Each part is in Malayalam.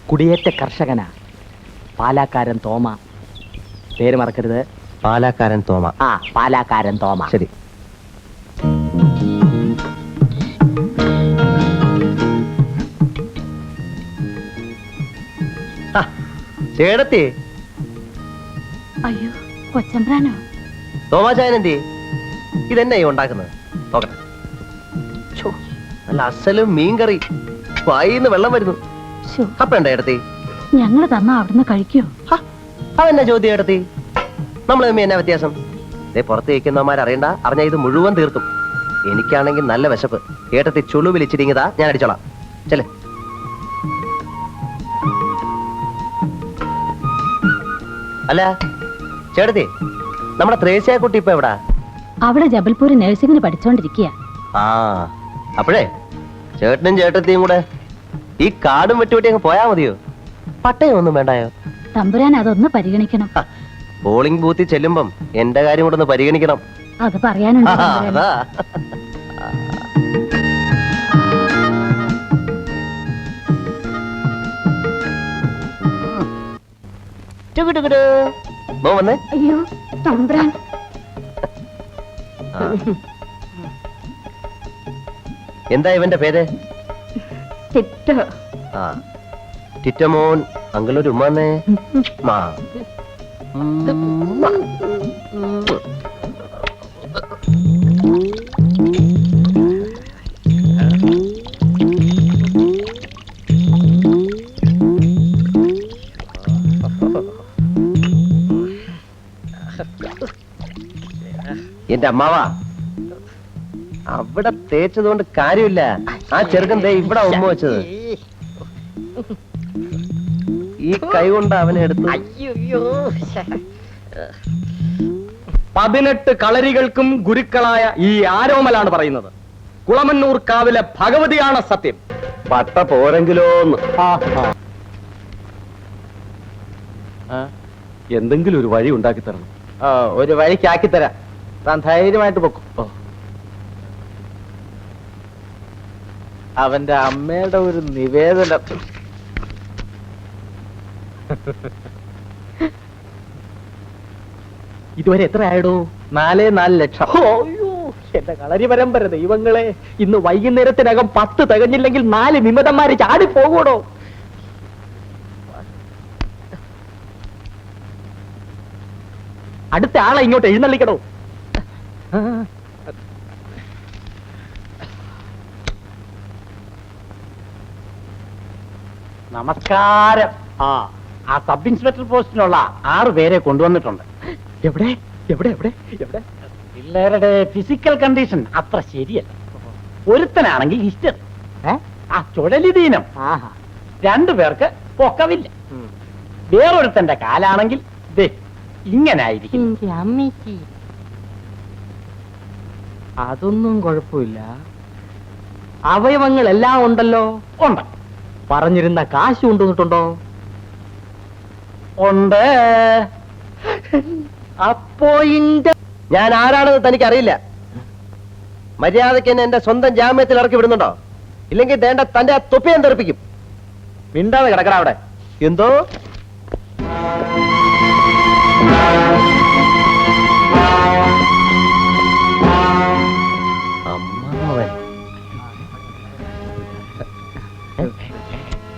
കുടിയേറ്റ കർഷകനാ. പാലാക്കാരൻ തോമ. പേര് മറക്കരുത്. പാലാക്കാരൻ തോമ. ആ, പാലാക്കാരൻ തോമ. ശരി. ചേടത്തി. അയ്യോ, കൊച്ചമ്പ്രാനോ? തോമാചായനെന്തി ഇതെന്നെ ഉണ്ടാക്കുന്നത്? നോക്കട്ടെ. നല്ല അസലും മീൻകറി. വായിന്ന് വെള്ളം വരുന്നു. അപ്പ എന്താ ഏടത്തി? ഞങ്ങള് തന്നാ അവിടുന്ന് കഴിക്കോ? അതെന്നാ ചോദ്യം ഏടത്തി? നമ്മൾ തമ്മി എന്നാ വ്യത്യാസം? ഇതേ പുറത്ത് വയ്ക്കുന്നവന്മാരറിയണ്ട. അറിഞ്ഞ ഇത് മുഴുവൻ തീർക്കും. എനിക്കാണെങ്കിൽ നല്ല വിശപ്പ്. ഏട്ടത്തി ചുളു വിളിച്ചിരിങ്ങതാ, ഞാൻ അടിച്ചോളാം. ചെല്. അല്ല ചേട്ടത്തി, നമ്മുടെ ത്രേസ്യാക്കുട്ടി ഇപ്പൊ എവിടാ? അവിടെ ജബൽപൂർ നഴ്സിംഗിന് പഠിച്ചോണ്ടിരിക്കുക. ആ, അപ്പോഴേ ചേട്ടനും ചേട്ടത്തിയും കൂടെ ഈ കാടും വെട്ടുവെട്ടി അങ്ങ് പോയാ മതിയോ? പട്ടയം ഒന്നും വേണ്ടായോ? തമ്പുരാൻ അതൊന്ന് പരിഗണിക്കണം. പോളിംഗ് ബൂത്തിൽ ചെല്ലുമ്പം എന്റെ കാര്യം കൂടെ ഒന്ന് പരിഗണിക്കണം. അത് പറയാനുണ്ട്. അതാ. വന്നേ. അയ്യോ തമ്പുരാൻ. എന്താ ഇവന്റെ പേര്? ആ, ടിറ്റമോൻ. അങ്കിളൊരു ഉമ്മാന്നേ. മാ. എന്റെ അമ്മാവാ, അവിടെ തേച്ചതുകൊണ്ട് കാര്യമില്ല. ആ ചെറുക്കൻ ദേ ഇവിടെ ഉമ്മ വെച്ചത്. ഈ കൈ കൊണ്ട് അവനെ എടുത്തു. 18 കളരികൾക്കും ഗുരുക്കളായ ഈ ആരോമലാണ് പറയുന്നത്. കുളമന്നൂർ കാവിലെ ഭഗവതിയാണ് സത്യം. പട്ട പോരെങ്കിലോന്ന്. എന്തെങ്കിലും ഒരു വഴി ഉണ്ടാക്കി തരണം. ഒരു വഴിക്കാക്കി തരാം. താൻ ധൈര്യമായിട്ട് പൊക്കും. അവന്റെ അമ്മയുടെ ഒരു നിവേദനം. ഇതുവരെ എത്ര ആയിടോ? 4 ലക്ഷം. അയ്യോ, എന്റെ കളരി പരമ്പര ദൈവങ്ങളെ, ഇന്ന് വൈകുന്നേരത്തിനകം 10 തികഞ്ഞില്ലെങ്കിൽ 4 വിമതന്മാര് ചാടി പോകൂടോ. അടുത്ത ആളെ ഇങ്ങോട്ട് എഴുന്നള്ളിക്കണോ? നമസ്കാരം. ആ സബ് ഇൻസ്പെക്ടർ പോസ്റ്റിനുള്ള 6 പേരെ കൊണ്ടുവന്നിട്ടുണ്ട്. എവിടെ എവിടെ എവിടെ എവിടെ? പിള്ളേരുടെ ഫിസിക്കൽ കണ്ടീഷൻ അത്ര ശരിയല്ല. ഒരുത്തനാണെങ്കിൽ ഹിസ്റ്ററി, ആ ചുഴലിദീനം. 2 പേർക്ക് പൊക്കവില്ല. വേറൊരുത്തന്റെ കാലാണെങ്കിൽ ഇങ്ങനായിരിക്കും. അതൊന്നും കുഴപ്പമില്ല. അവയവങ്ങളെല്ലാം ഉണ്ടല്ലോ. ഉണ്ട്. പറഞ്ഞിരുന്ന കാശ് കൊണ്ടുവന്നിട്ടുണ്ടോ? ഉണ്ട്. അപ്പോ ഞാൻ ആരാണെന്ന് തനിക്കറിയില്ല. മര്യാദയ്ക്ക് എന്നെ എന്റെ സ്വന്തം ജാമ്യത്തിൽ ഇറക്കി വിടുന്നുണ്ടോ? ഇല്ലെങ്കിൽ വേണ്ട തന്റെ ആ തൊപ്പി ഞാൻ തെറിപ്പിക്കും. മിണ്ടാതെ കിടക്കണ അവിടെ. എന്തോ അമ്മാവൻ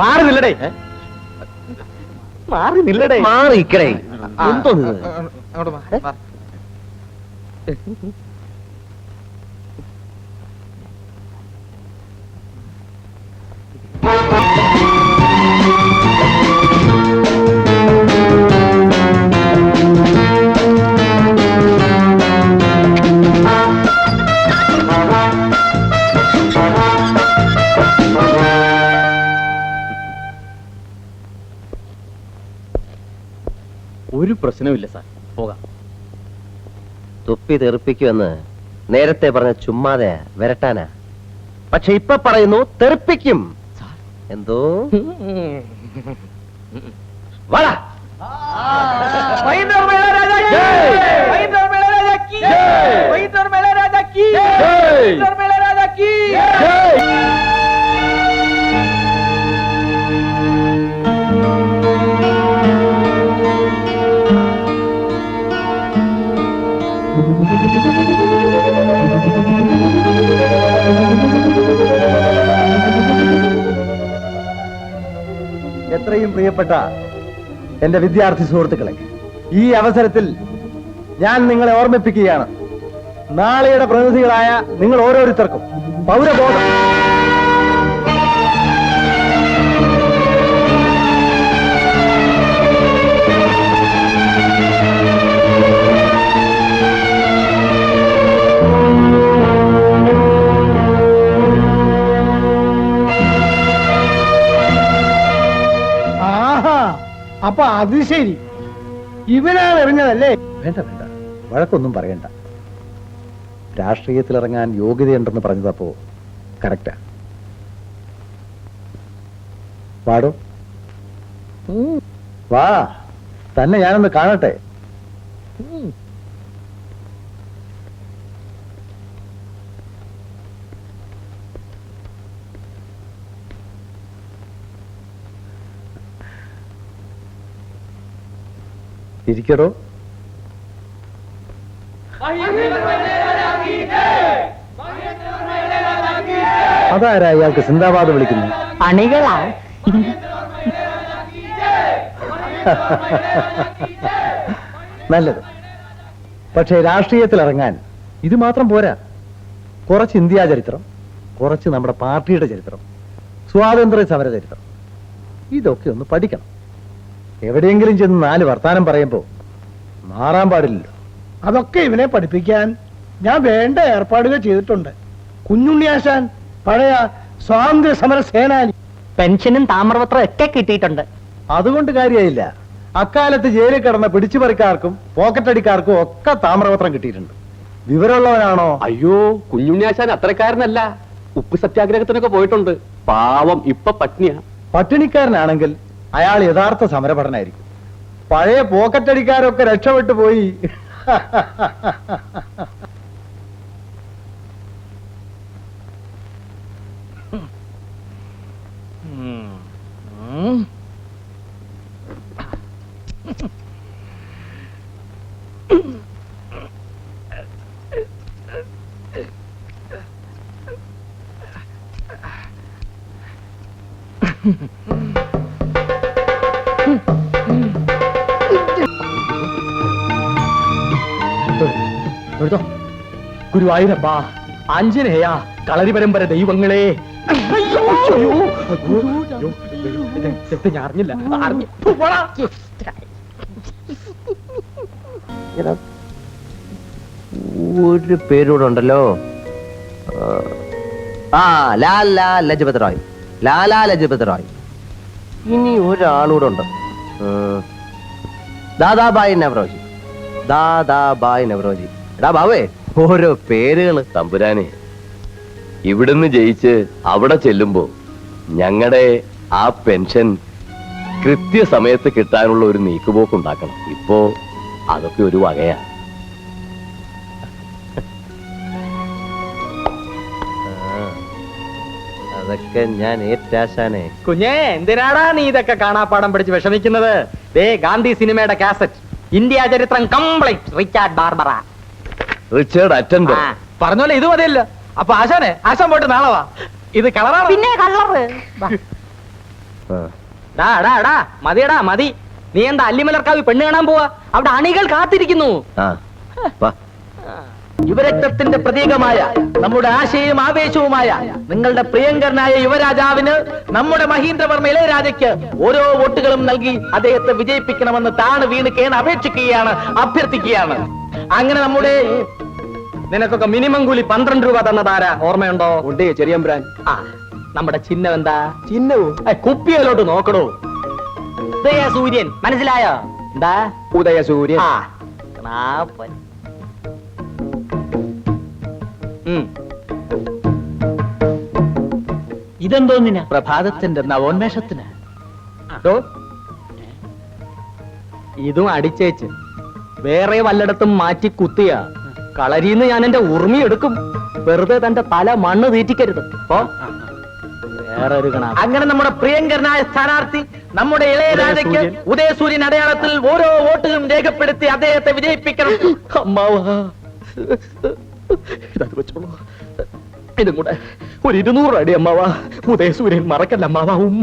മാറി നില്ലടേ, മാറി നില്ലടേ, മാറിക്കടേ. എന്തോ ഒരു പ്രശ്നവുമില്ല സാർ, പോകാം. തൊപ്പി തെറിപ്പിക്കുമെന്ന് നേരത്തെ പറഞ്ഞ ചുമ്മാതെ വരട്ടാനാ. പക്ഷെ ഇപ്പൊ പറയുന്നു തെറിപ്പിക്കും. എന്തോ വാടാ. ഏറെയും പ്രിയപ്പെട്ട എന്റെ വിദ്യാർത്ഥി സുഹൃത്തുക്കളെ, ഈ അവസരത്തിൽ ഞാൻ നിങ്ങളെ ഓർമ്മിപ്പിക്കുകയാണ്, നാളെയുടെ പ്രതിനിധികളായ നിങ്ങൾ ഓരോരുത്തർക്കും പൗരബോധം അപ്പൊ അത് ശരി, ഇവനാണ് എറിഞ്ഞതല്ലേ? വേണ്ട വേണ്ട, വഴക്കൊന്നും പറയണ്ട. രാഷ്ട്രീയത്തിലിറങ്ങാൻ യോഗ്യതയുണ്ടെന്ന് പറഞ്ഞതപ്പോ കറക്റ്റാ. പാടോ, വാ, തന്നെ ഞാനൊന്ന് കാണട്ടെ. ഇരിക്കടോ. അതാരാ ഇയാൾക്ക് സിന്ദാബാദ് വിളിക്കുന്നു? അണികളാ. നല്ലത്. പക്ഷേ രാഷ്ട്രീയത്തിലിറങ്ങാൻ ഇത് മാത്രം പോരാ. കുറച്ച് ഇന്ത്യാ ചരിത്രം, കുറച്ച് നമ്മുടെ പാർട്ടിയുടെ ചരിത്രം, സ്വാതന്ത്ര്യ സമര ചരിത്രം, ഇതൊക്കെ ഒന്ന് പഠിക്കണം. എവിടെയെങ്കിലും ചെന്ന് 4 വർത്താനം പറയുമ്പോ മാറാൻ പാടില്ലല്ലോ. അതൊക്കെ ഇവനെ പഠിപ്പിക്കാൻ ഞാൻ വേണ്ട ഏർപ്പാടുകൾ ചെയ്തിട്ടുണ്ട്. കുഞ്ഞുണ്ണിയാശാൻ പഴയ സ്വാതന്ത്ര്യ സമര സേനാനി, പെൻഷനും താമ്രപത്രം ഒക്കെ കിട്ടിയിട്ടുണ്ട്. അതുകൊണ്ട് കാര്യമായില്ല. അക്കാലത്ത് ജയിലിൽ കിടന്ന പിടിച്ചുപറിക്കാർക്കും പോക്കറ്റടിക്കാർക്കും ഒക്കെ താമ്രപത്രം കിട്ടിയിട്ടുണ്ട്. വിവരമുള്ളവനാണോ? അയ്യോ, കുഞ്ഞുണ്ണിയാശാൻ അത്രക്കാരനല്ല. ഉപ്പ് സത്യാഗ്രഹത്തിനൊക്കെ പോയിട്ടുണ്ട്. പാവം ഇപ്പൊ പട്നിയാ. പട്ടിണിക്കാരനാണെങ്കിൽ അയാൾ യഥാർത്ഥ സമരഭടനായിരിക്കും. പഴയ പോക്കറ്റടിക്കാരൊക്കെ രക്ഷപ്പെട്ടു പോയി. ഗുരുവായൂരപ്പ, ആഞ്ജനേയ, കളരി പരമ്പര ദൈവങ്ങളെ. ഞാൻ അറിഞ്ഞില്ല. ഒരു പേരൂടെ ഉണ്ടല്ലോ. ആ, ലാലാ ലജ്പത് റായ്. ലാലാ ലജ്പത് റായ്. ഇനി ഒരാളൂടെ ഉണ്ട്. ദാദാബായി നവറോജി. ദാദാബായി നവറോജി. എടാ ബാവേ, ഓരോ പേരുകള്. തമ്പുരാനെ, ഇവിടുന്ന് ജയിച്ച് അവിടെ ചെല്ലുമ്പോ ഞങ്ങളുടെ ആ പെൻഷൻ കൃത്യസമയത്ത് കിട്ടാനുള്ള ഒരു നീക്കുപോക്കുണ്ടാക്കണം. ഇപ്പോ അതൊക്കെ ഒരു വകയാ. അതൊക്കെ ഞാൻ ഏറ്റാശാനെ. കുഞ്ഞേ, എന്തിനാടാ നീ ഇതൊക്കെ കാണാപ്പാടം പഠിച്ച് വിഷമിക്കുന്നത്? ദേ ഗാന്ധി സിനിമയുടെ കാസറ്റ്, ഇന്ത്യ ചരിത്രം കംപ്ലീറ്റ്, റിച്ചാർഡ് ബാർബറ. റിച്ചാർഡ് അറ്റൻഡർ. പറഞ്ഞോലെ ഇത് മതിയല്ലോ. അപ്പൊ ആശാനെ, ആശാൻ പോയിട്ട് നാളെ വാ. ഇത് കളറാണ്. പിന്നെ കളറ്. മതിയടാ മതി. നീ എന്താ അല്ലിമലർക്കാവ് പെണ്ണ് കാണാൻ പോവാ? അവിടെ അണികൾ കാത്തിരിക്കുന്നു. യുവരക്തത്തിന്റെ പ്രതീകമായ, നമ്മുടെ ആശയവും ആവേശവുമായ നിങ്ങളുടെ പ്രിയങ്കരനായ യുവരാജാവിന്, നമ്മുടെ മഹീന്ദ്രവർമ്മ ഇളയരാജയ്ക്ക് ഓരോ വോട്ടുകളും നൽകി അദ്ദേഹത്തെ വിജയിപ്പിക്കണമെന്ന് താണ് വീണ് കേണ് അപേക്ഷിക്കുകയാണ്, അഭ്യർത്ഥിക്കുകയാണ്. അങ്ങനെ നമ്മുടെ നിനക്കൊക്കെ മിനിമം കൂലി 12 രൂപ തന്നതാരാ ഓർമ്മയുണ്ടോ? ഉണ്ട് ചെറിയമ്പ്രാൻ. ആ, നമ്മുടെ ചിഹ്നം എന്താ? ചിഹ്നവും കുപ്പിയിലോട്ട് നോക്കണോ. ഉദയസൂര്യൻ, മനസ്സിലായോ? എന്താ ഉദയസൂര്യൻ? ആ, ഇതെന്തോന്നിനാ? പ്രഭാതത്തിന്റെ നവോന്മേഷത്തിന്. ഇതും അടിച്ചേച്ച് വേറെ വല്ലയിടത്തും മാറ്റി കുത്തിയ കളരിന്ന് ഞാൻ എന്റെ ഉറുമി എടുക്കും. വെറുതെ തന്റെ തല മണ്ണ് തീറ്റിക്കരുത്. വേറൊരു കണ. അങ്ങനെ നമ്മുടെ പ്രിയങ്കരനായ സ്ഥാനാർത്ഥി, നമ്മുടെ ഇളയരാജയ്ക്ക് ഉദയസൂര്യൻ അടയാളത്തിൽ ഓരോ വോട്ടുകളും രേഖപ്പെടുത്തി അദ്ദേഹത്തെ വിജയിപ്പിക്കണം. അമ്മാവാ, ഇതത് വെച്ചോളൂ. ഇതും കൂടെ ഒരു 200 അടി അമ്മാവാ. ഉദയസൂര്യൻ മറക്കല്ല അമ്മാവാ.